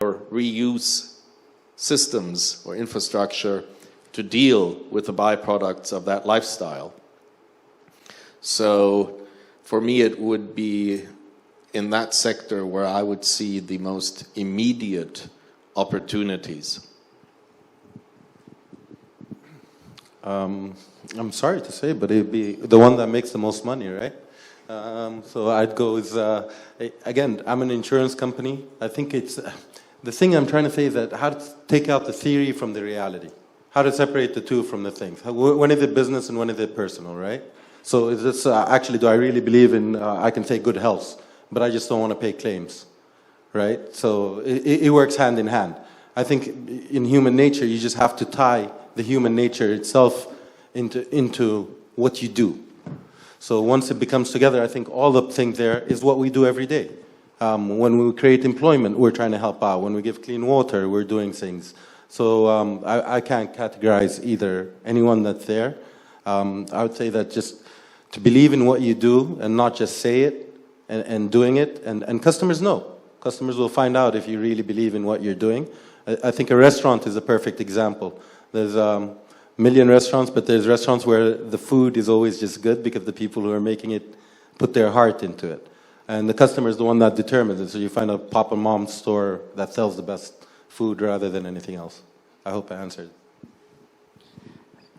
or reuse systems or infrastructure to deal with the byproducts of that lifestyle. So for me, it would be in that sector where I would see the most immediate opportunities. I'm sorry to say, but it'd be the one that makes the most money, right? So I'd go with, again, I'm an insurance company. I think it's, the thing I'm trying to say is that how to take out the theory from the reality. How to separate the two from the things. When is it business and when is it personal, right? So is this, actually, do I really believe in, I can say good health, but I just don't want to pay claims, right? So it works hand in hand. I think in human nature, you just have to tie the human nature itself into what you do. So once it becomes together, I think all the things there is what we do every day. When we create employment, we're trying to help out. When we give clean water, we're doing things. So I can't categorize either anyone that's there. I would say that just to believe in what you do and not just say it and doing it. And customers know. Customers will find out if you really believe in what you're doing. I think a restaurant is a perfect example. There's a million restaurants, but there's restaurants where the food is always just good because the people who are making it put their heart into it. And the customer is the one that determines it. So you find a pop and mom store that sells the best food rather than anything else. I hope I answered.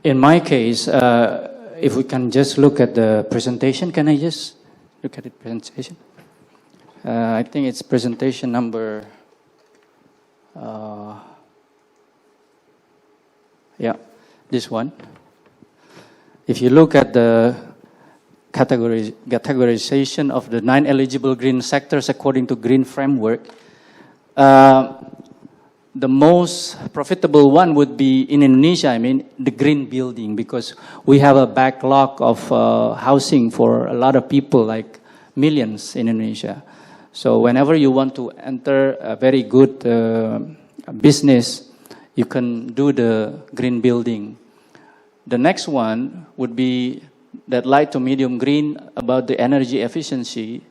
In my case, if we can just look at the presentation, can I just look at the presentation? I think it's presentation number, yeah, this one. If you look at the categorization of the 9 eligible green sectors according to Green Framework, the most profitable one would be in Indonesia, I mean, the green building, because we have a backlog of housing for a lot of people, like millions in Indonesia. So whenever you want to enter a very good business, you can do the green building. The next one would be that light to medium green about the energy efficiency,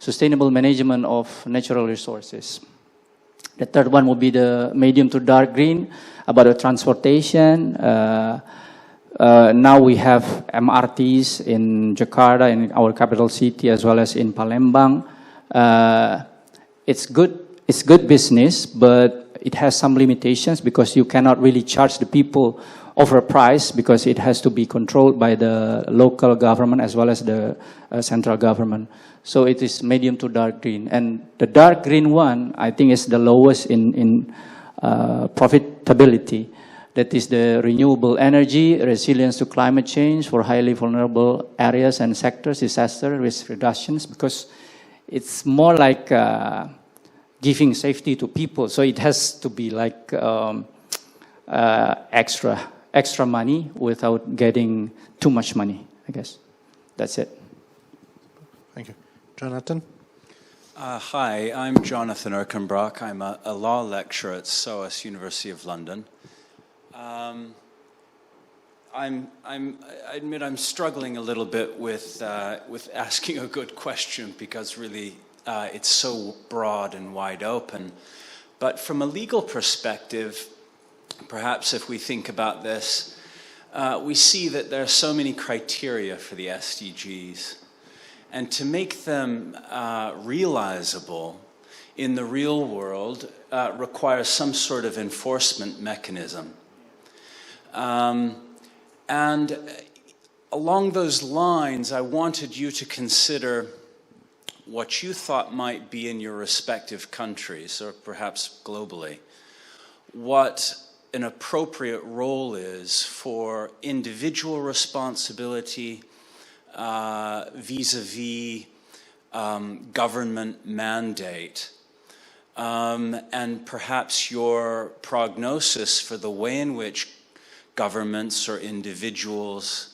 sustainable management of natural resources. The third one will be the medium to dark green about the transportation. Now we have MRTs in Jakarta, in our capital city, as well as in Palembang. It's good business, but it has some limitations because you cannot really charge the people overpriced because it has to be controlled by the local government as well as the central government. So it is medium to dark green. And the dark green one, I think, is the lowest in profitability. That is the renewable energy, resilience to climate change for highly vulnerable areas and sectors, disaster risk reductions, because it's more like giving safety to people. So it has to be like extra money without getting too much money, I guess. That's it. Thank you. Jonathan? Hi, I'm Jonathan Erkenbrock. I'm a law lecturer at SOAS, University of London. I admit I'm struggling a little bit with asking a good question because really it's so broad and wide open. But from a legal perspective, perhaps if we think about this, we see that there are so many criteria for the SDGs. And to make them realizable in the real world requires some sort of enforcement mechanism. And along those lines, I wanted you to consider what you thought might be in your respective countries, or perhaps globally, what an appropriate role is for individual responsibility vis-a-vis government mandate, and perhaps your prognosis for the way in which governments or individuals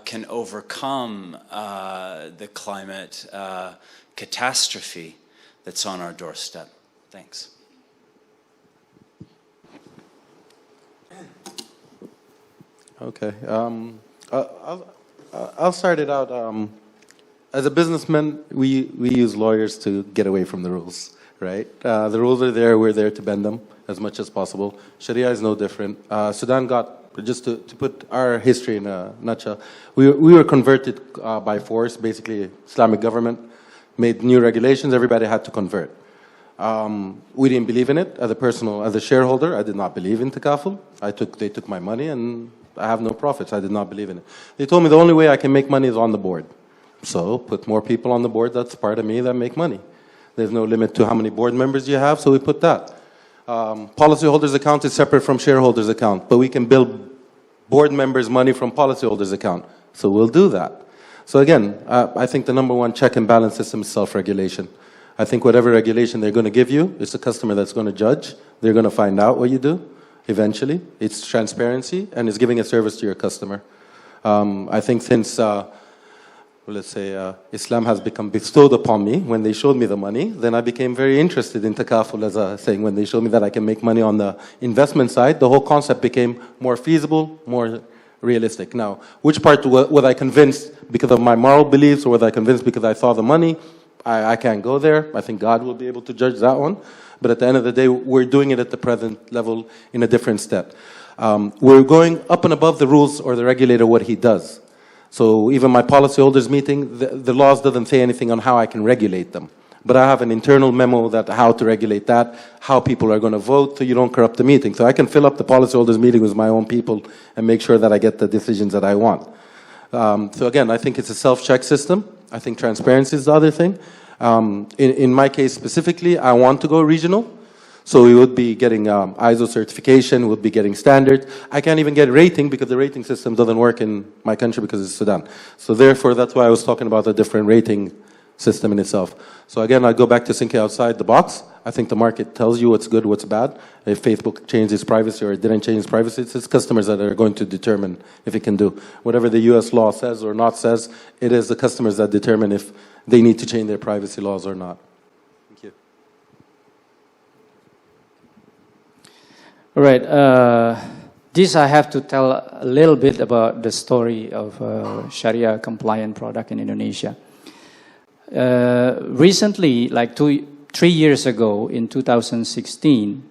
can overcome the climate catastrophe that's on our doorstep. Thanks. Okay. I'll start it out. As a businessman, we use lawyers to get away from the rules, right? The rules are there. We're there to bend them as much as possible. Sharia is no different. Sudan got, just to put our history in a nutshell, we were converted by force. Basically, Islamic government made new regulations. Everybody had to convert. We didn't believe in it. As a shareholder, I did not believe in Takaful. They took my money, and I have no profits. I did not believe in it. They told me the only way I can make money is on the board. So put more people on the board. That's part of me that make money. There's no limit to how many board members you have, so we put that. Policyholders' account is separate from shareholders' account, but we can build board members' money from policyholders' account. So we'll do that. So again, I think the number one check and balance system is self-regulation. I think whatever regulation they're going to give you, it's the customer that's going to judge. They're going to find out what you do eventually. It's transparency, and it's giving a service to your customer. I think since, let's say, Islam has become bestowed upon me, when they showed me the money, then I became very interested in Takaful, as I was saying. When they showed me that I can make money on the investment side, the whole concept became more feasible, more realistic. Now, which part was I convinced because of my moral beliefs, or was I convinced because I saw the money? I can't go there. I think God will be able to judge that one. But at the end of the day, we're doing it at the present level in a different step. We're going up and above the rules or the regulator, what he does. So even my policyholders meeting, the laws doesn't say anything on how I can regulate them. But I have an internal memo that how to regulate that, how people are going to vote so you don't corrupt the meeting. So I can fill up the policyholders meeting with my own people and make sure that I get the decisions that I want. So again, I think it's a self-check system. I think transparency is the other thing. In my case specifically, I want to go regional. So we would be getting ISO certification, we would be getting standard. I can't even get rating because the rating system doesn't work in my country because it's Sudan. So therefore, that's why I was talking about the different rating system in itself. So again, I go back to thinking outside the box. I think the market tells you what's good, what's bad. If Facebook changed its privacy or it didn't change its privacy, it's its customers that are going to determine if it can do. Whatever the US law says or not says, it is the customers that determine if they need to change their privacy laws or not. Thank you. All right. This I have to tell a little bit about the story of Sharia compliant product in Indonesia. Recently, like 3 years ago, in 2016,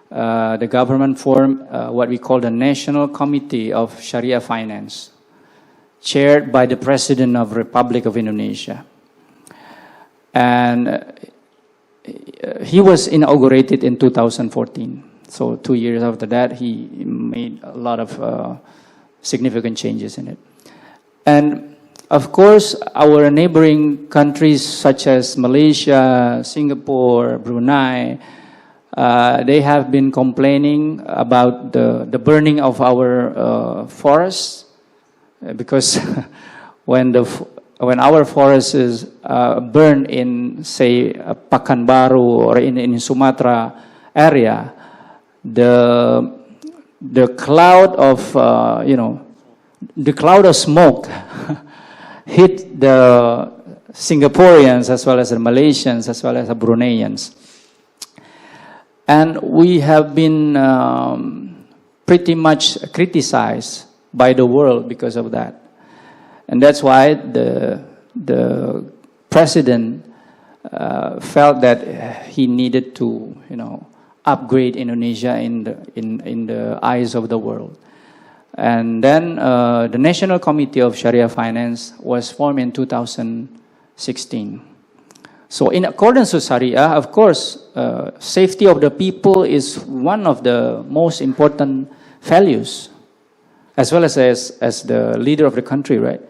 the government formed what we call the National Committee of Sharia Finance, chaired by the President of Republic of Indonesia. And he was inaugurated in 2014. So 2 years after that, he made a lot of significant changes in it. And of course, our neighboring countries such as Malaysia, Singapore, Brunei, they have been complaining about the burning of our forests, because when our forests is burned in, say, Pekanbaru or in Sumatra area, the cloud of the cloud of smoke hit the Singaporeans as well as the Malaysians as well as the Bruneians. And we have been pretty much criticized by the world because of that. And that's why the president felt that he needed to, upgrade Indonesia in the eyes of the world. And then the National Committee of Sharia Finance was formed in 2016. So in accordance with Sharia, of course, safety of the people is one of the most important values, as well as the leader of the country, right?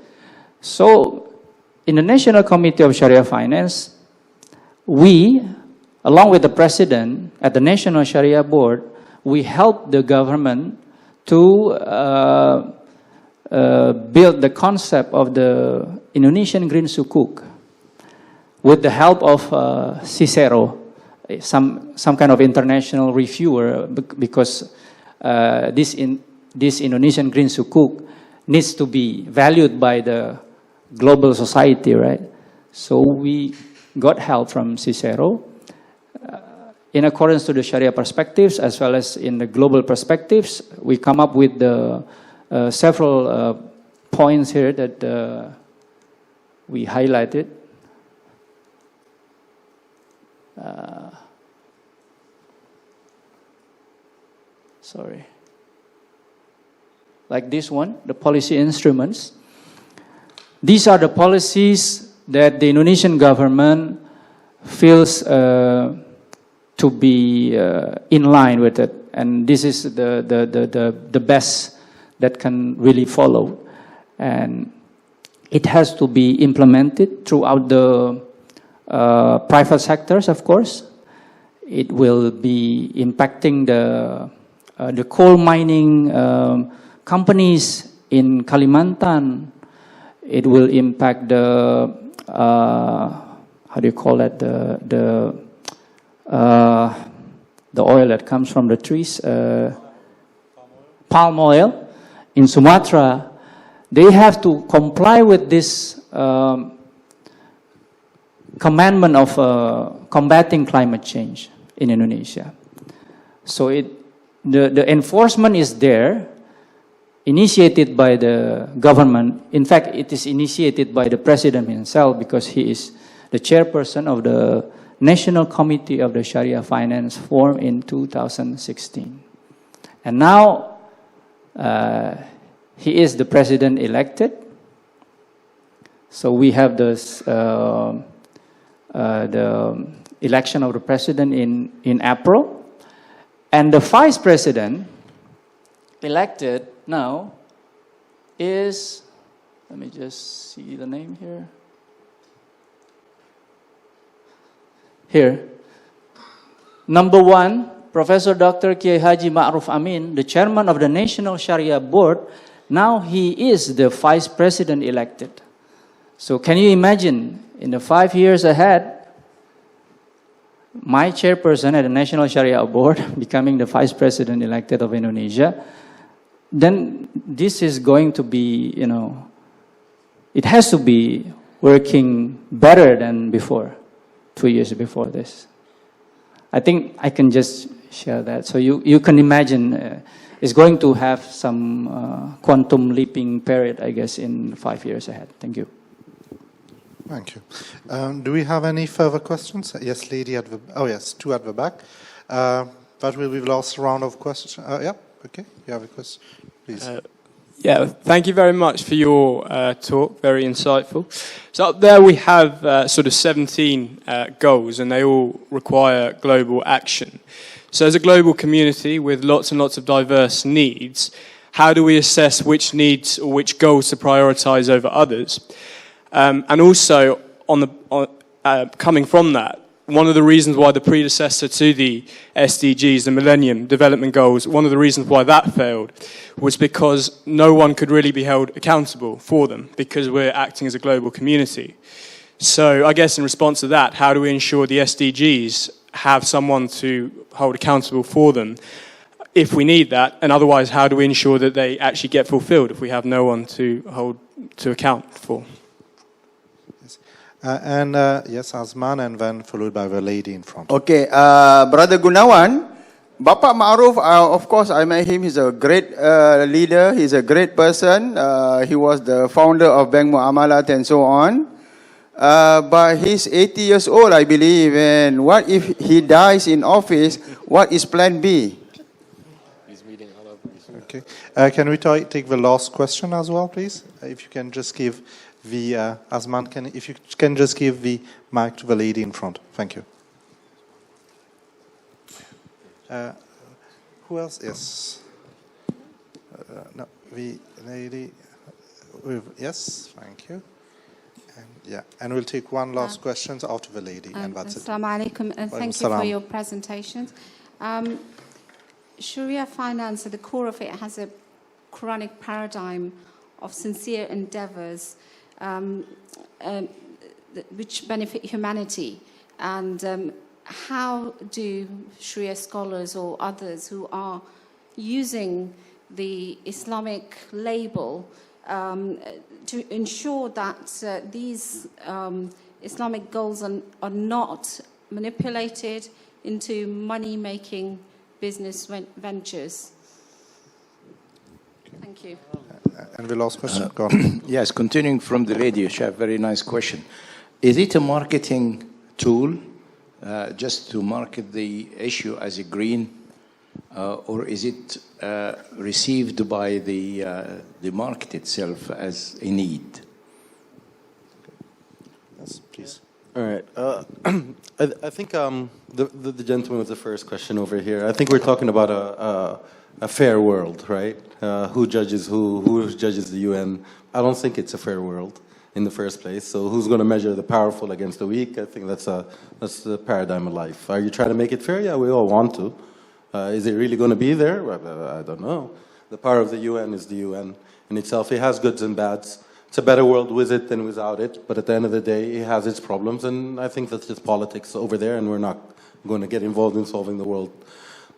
So in the National Committee of Sharia Finance, we, along with the president at the National Sharia Board, we help the government to build the concept of the Indonesian Green Sukuk with the help of Cicero, some kind of international reviewer, because this Indonesian Green Sukuk needs to be valued by the global society, right? So we got help from Cicero in accordance to the Sharia perspectives as well as in the global perspectives. We come up with the several points here that we highlighted. sorry, like this one, the policy instruments. These are the policies that the Indonesian government feels to be in line with it, and this is the best that can really follow, and it has to be implemented throughout the private sectors, of course. It will be impacting the coal mining companies in Kalimantan. It will impact the how do you call it, the oil that comes from the trees, palm oil in Sumatra. They have to comply with this commandment of combating climate change in Indonesia. So the enforcement is there, initiated by the government. In fact, it is initiated by the president himself, because he is the chairperson of the National Committee of the Sharia Finance formed in 2016. And now he is the president elected. So we have this, the election of the president in April. And the vice president elected now is, let me just see the name here. Here. Number 1, Professor Dr. Kiai Haji Ma'ruf Amin, the chairman of the National Sharia Board. Now he is the vice president elected. So can you imagine, in the 5 years ahead, my chairperson at the National Sharia Board becoming the vice president elected of Indonesia? Then this is going to be, you know, it has to be working better than before, 2 years before this. I think I can just share that. So you can imagine it's going to have some quantum leaping period, I guess, in 5 years ahead. Thank you. Thank you. Do we have any further questions? Yes, lady at the, oh yes, 2 at the back. That will be the last round of questions. Yeah, okay, you have a question, please. Yeah, thank you very much for your talk, very insightful. So up there we have sort of 17 goals, and they all require global action. So as a global community with lots and lots of diverse needs, how do we assess which needs or which goals to prioritize over others? And also, coming from that, one of the reasons why the predecessor to the SDGs, the Millennium Development Goals, one of the reasons why that failed was because no one could really be held accountable for them, because we're acting as a global community. So I guess in response to that, how do we ensure the SDGs have someone to hold accountable for them if we need that? And otherwise, how do we ensure that they actually get fulfilled if we have no one to hold to account for? Yes, Osman, and then followed by the lady in front. Okay, Brother Gunewan, Bapak Ma'ruf, of course, I met him. He's a great leader. He's a great person. He was the founder of Bank Muamalat and so on. But he's 80 years old, I believe. And what if he dies in office? What is Plan B? He's meeting all of these. Okay. Can we take the last question as well, please? If you can just give the Osman, if you can just give the mic to the lady in front. Thank you. Who else? Yes. No, the lady. Yes, thank you. And, yeah, and we'll take one last question after the lady, and that's it. Assalamu alaikum, and thank you for your presentations. Sharia finance, at the core of it, has a Quranic paradigm of sincere endeavors which benefit humanity. And how do Sharia scholars or others who are using the Islamic label to ensure that these Islamic goals are not manipulated into money-making business ventures? Thank you. And the last question, go on. Yes, continuing from the lady, she had a very nice question. Is it a marketing tool just to market the issue as a green or is it received by the market itself as a need? Yes, please. All right. I think the gentleman with the first question over here, I think we're talking about a fair world, right? Who judges who judges the UN? I don't think it's a fair world in the first place. So who's going to measure the powerful against the weak? I think that's the paradigm of life. Are you trying to make it fair? Yeah, we all want to. Is it really going to be there? I don't know. The power of the UN is the UN in itself. It has goods and bads. It's a better world with it than without it. But at the end of the day, it has its problems. And I think that's just politics over there. And we're not going to get involved in solving the world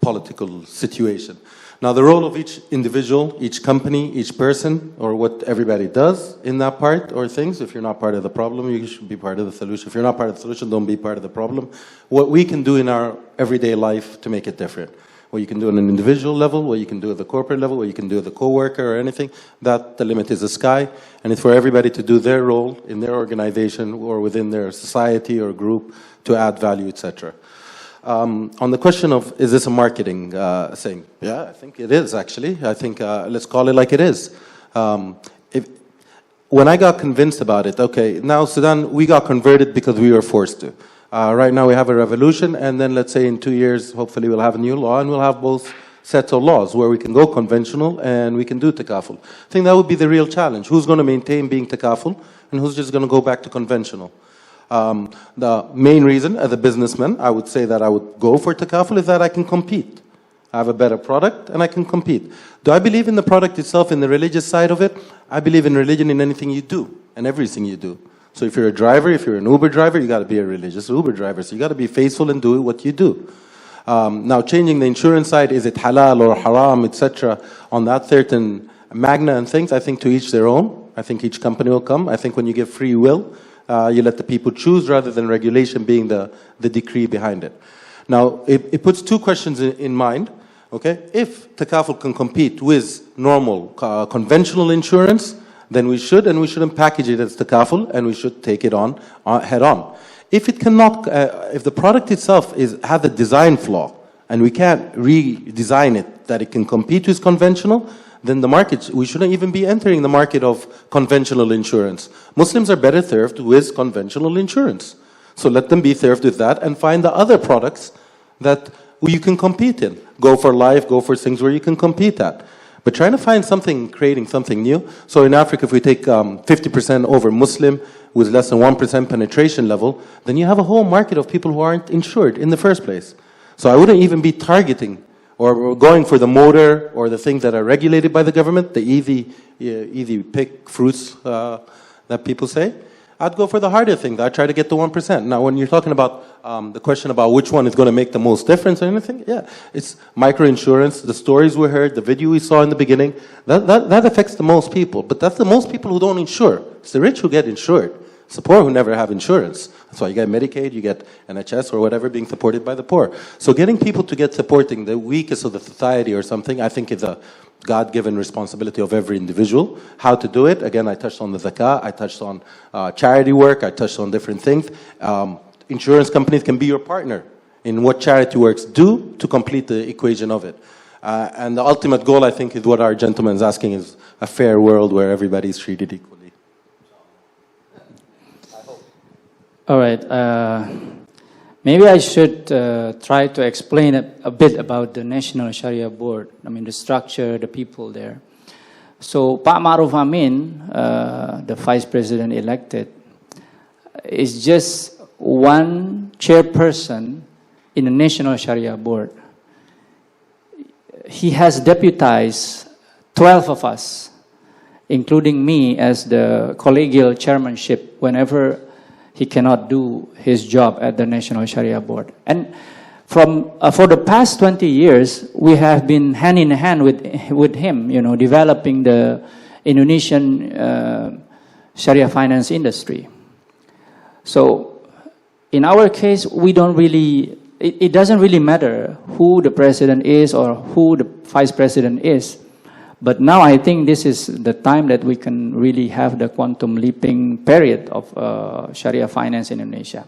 political situation. Now, the role of each individual, each company, each person, or what everybody does in that part or things, if you're not part of the problem, you should be part of the solution. If you're not part of the solution, don't be part of the problem. What we can do in our everyday life to make it different. What you can do on an individual level, what you can do at the corporate level, what you can do at the co-worker or anything, that the limit is the sky. And it's for everybody to do their role in their organization or within their society or group to add value, etc. On the question of, is this a marketing thing? Yeah, I think it is, actually. I think, let's call it like it is. When I got convinced about it, okay, now Sudan, we got converted because we were forced to. Right now we have a revolution, and then let's say in 2 years, hopefully we'll have a new law, and we'll have both sets of laws where we can go conventional and we can do takaful. I think that would be the real challenge. Who's going to maintain being takaful, and who's just going to go back to conventional? The main reason, as a businessman, I would say that I would go for takaful is that I can compete. I have a better product and I can compete. Do I believe in the product itself, in the religious side of it? I believe in religion in anything you do and everything you do. So if you're a driver, if you're an Uber driver, you got to be a religious Uber driver. So you got to be faithful and do what you do. Now, changing the insurance side, is it halal or haram, etc., on that certain magna and things, I think to each their own. I think each company will come. I think when you give free will, you let the people choose rather than regulation being the decree behind it. Now, it puts two questions in mind. Okay, if takaful can compete with normal conventional insurance, then we should, and we shouldn't package it as takaful, and we should take it on head on. If it cannot, if the product itself has a design flaw, and we can't redesign it that it can compete with conventional, then the market, we shouldn't even be entering the market of conventional insurance. Muslims are better served with conventional insurance. So let them be served with that and find the other products that you can compete in. Go for life, go for things where you can compete at. But trying to find something, creating something new. So in Africa, if we take 50% over Muslim with less than 1% penetration level, then you have a whole market of people who aren't insured in the first place. So I wouldn't even be targeting or going for the motor or the things that are regulated by the government, the easy pick fruits that people say. I'd go for the harder thing. I'd try to get to 1%. Now, when you're talking about the question about which one is going to make the most difference or anything, yeah, it's microinsurance, the stories we heard, the video we saw in the beginning, that affects the most people. But that's the most people who don't insure. It's the rich who get insured. It's the poor who never have insurance. That's why you get Medicaid, you get NHS or whatever being supported by the poor. So getting people to get supporting the weakest of the society or something, I think is a God-given responsibility of every individual. How to do it? Again, I touched on the zakah, I touched on charity work, I touched on different things. Insurance companies can be your partner in what charity works do to complete the equation of it. And the ultimate goal, I think, is what our gentleman is asking, is a fair world where everybody is treated equally. All right. Maybe I should try to explain a bit about the National Sharia Board. I mean, the structure, the people there. So, Pak Ma'ruf Amin, the Vice President elected, is just one chairperson in the National Sharia Board. He has deputized 12 of us, including me as the collegial chairmanship whenever he cannot do his job at the National Sharia Board. And for the past 20 years, we have been hand in hand with him, you know, developing the Indonesian Sharia finance industry. So in our case, we don't really, it doesn't really matter who the president is or who the vice president is. But now I think this is the time that we can really have the quantum leaping period of Sharia finance in Indonesia.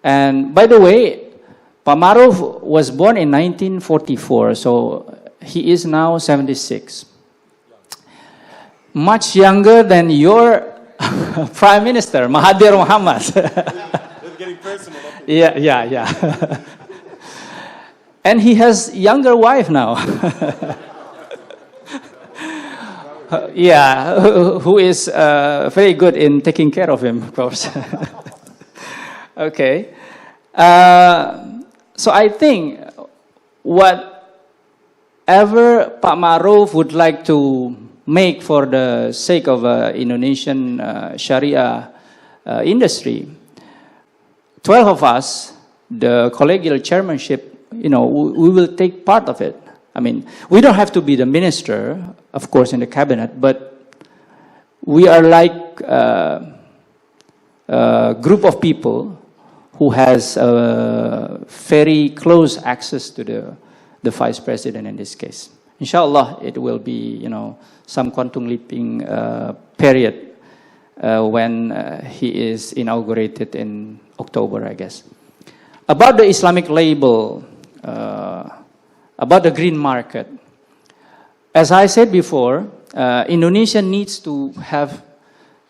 And by the way, Pak Maruf was born in 1944, so he is now 76. Much younger than your Prime Minister, Mahathir Mohamad. It's getting personal. Yeah. And he has younger wife now. Yeah, who is very good in taking care of him, of course. Okay. So I think whatever Pak Maruf would like to make for the sake of Indonesian Sharia industry, 12 of us, the collegial chairmanship, we will take part of it. I mean, we don't have to be the minister, of course, in the cabinet, but we are like a group of people who has very close access to the vice president in this case. Inshallah, it will be, some quantum leaping period when he is inaugurated in October, I guess. About the Islamic label, about the green market, as I said before, Indonesia needs to have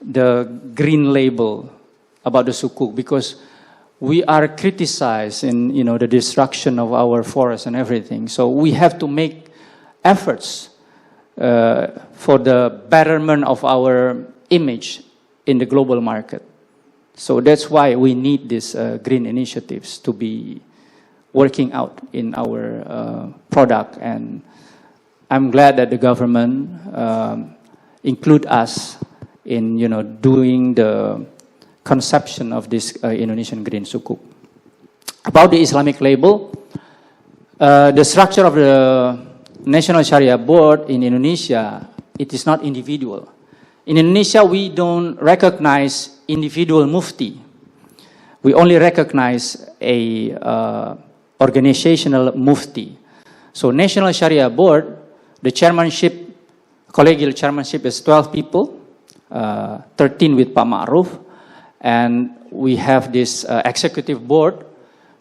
the green label about the Sukuk because we are criticized in the destruction of our forests and everything. So we have to make efforts for the betterment of our image in the global market. So that's why we need these green initiatives to be working out in our product. And I'm glad that the government include us in doing the conception of this Indonesian green Sukuk. About the Islamic label, the structure of the National Sharia Board in Indonesia, it is not individual. In Indonesia, we don't recognize individual mufti. We only recognize a organizational mufti. So National Sharia Board, the chairmanship, collegial chairmanship is 12 people, 13 with Pak Maruf, and we have this executive board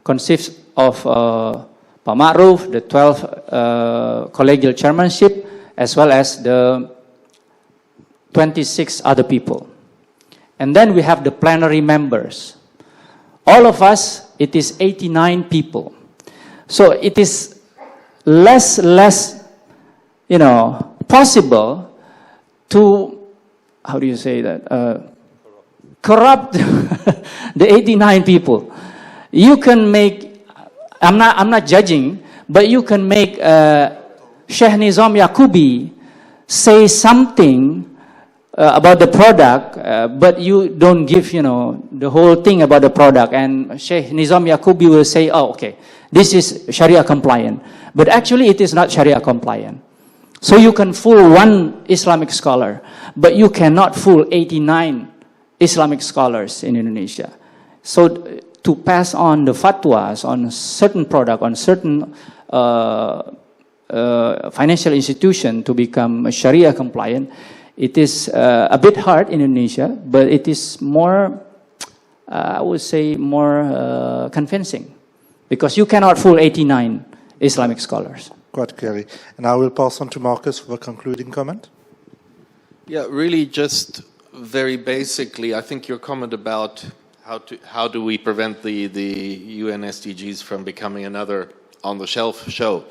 consists of Pak Maruf, the 12 collegial chairmanship, as well as the 26 other people. And then we have the plenary members. All of us, it is 89 people. So it is less, possible to, how do you say that, corrupt the 89 people. You can make, I'm not judging, but you can make Sheikh Nizam Yaqubi say something about the product, but you don't give, the whole thing about the product. And Sheikh Nizam Yaqubi will say, oh, okay, this is Sharia compliant. But actually it is not Sharia compliant. So you can fool one Islamic scholar, but you cannot fool 89 Islamic scholars in Indonesia. So to pass on the fatwas on certain product, on certain financial institution to become Sharia compliant, it is a bit hard in Indonesia, but it is more, I would say, more convincing. Because you cannot fool 89 Islamic scholars. Quite clearly. And I will pass on to Markus for a concluding comment. Yeah, really just very basically, I think your comment about how do we prevent the UN SDGs from becoming another on-the-shelf show.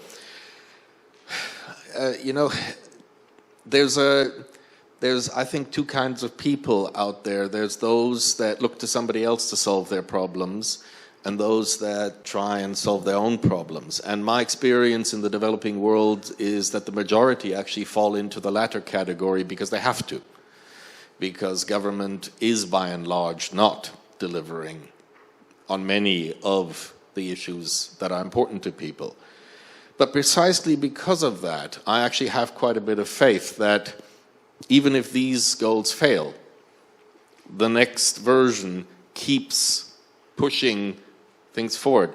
There's I think two kinds of people out there. There's those that look to somebody else to solve their problems, and those that try and solve their own problems. And my experience in the developing world is that the majority actually fall into the latter category because they have to. Because government is by and large not delivering on many of the issues that are important to people. But precisely because of that, I actually have quite a bit of faith that even if these goals fail, the next version keeps pushing things forward.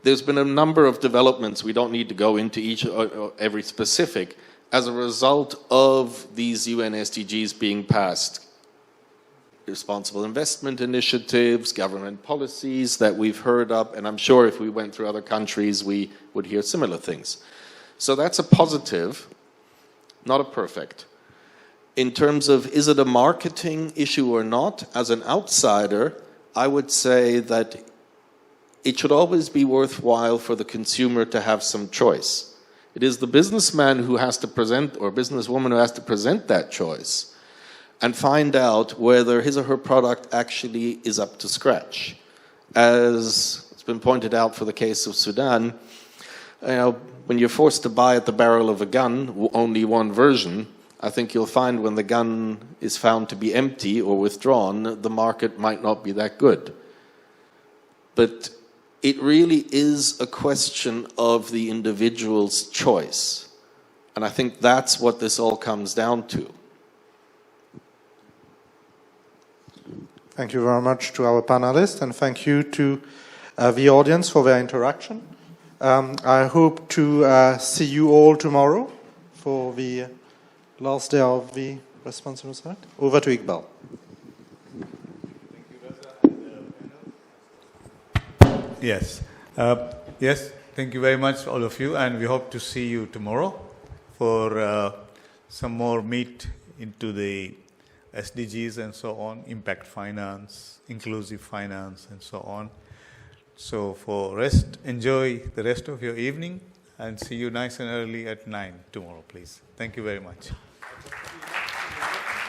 There's been a number of developments, we don't need to go into each or every specific, as a result of these UN SDGs being passed. responsible investment initiatives, government policies that we've heard of, and I'm sure if we went through other countries, we would hear similar things. So that's a positive, not a perfect. In terms of, is it a marketing issue or not, as an outsider, I would say that it should always be worthwhile for the consumer to have some choice. It is the businessman who has to present, or businesswoman who has to present that choice and find out whether his or her product actually is up to scratch. As it's been pointed out for the case of Sudan, when you're forced to buy at the barrel of a gun, only one version, I think you'll find when the gun is found to be empty or withdrawn, the market might not be that good. But it really is a question of the individual's choice. And I think that's what this all comes down to. Thank you very much to our panelists, and thank you to the audience for their interaction. I hope to see you all tomorrow for the last day of the responsible side. Over to Iqbal. Yes. Yes, thank you very much, all of you, and we hope to see you tomorrow for some more meat into the SDGs and so on, impact finance, inclusive finance, and so on. So for rest, enjoy the rest of your evening, and see you nice and early at 9 tomorrow, please. Thank you very much.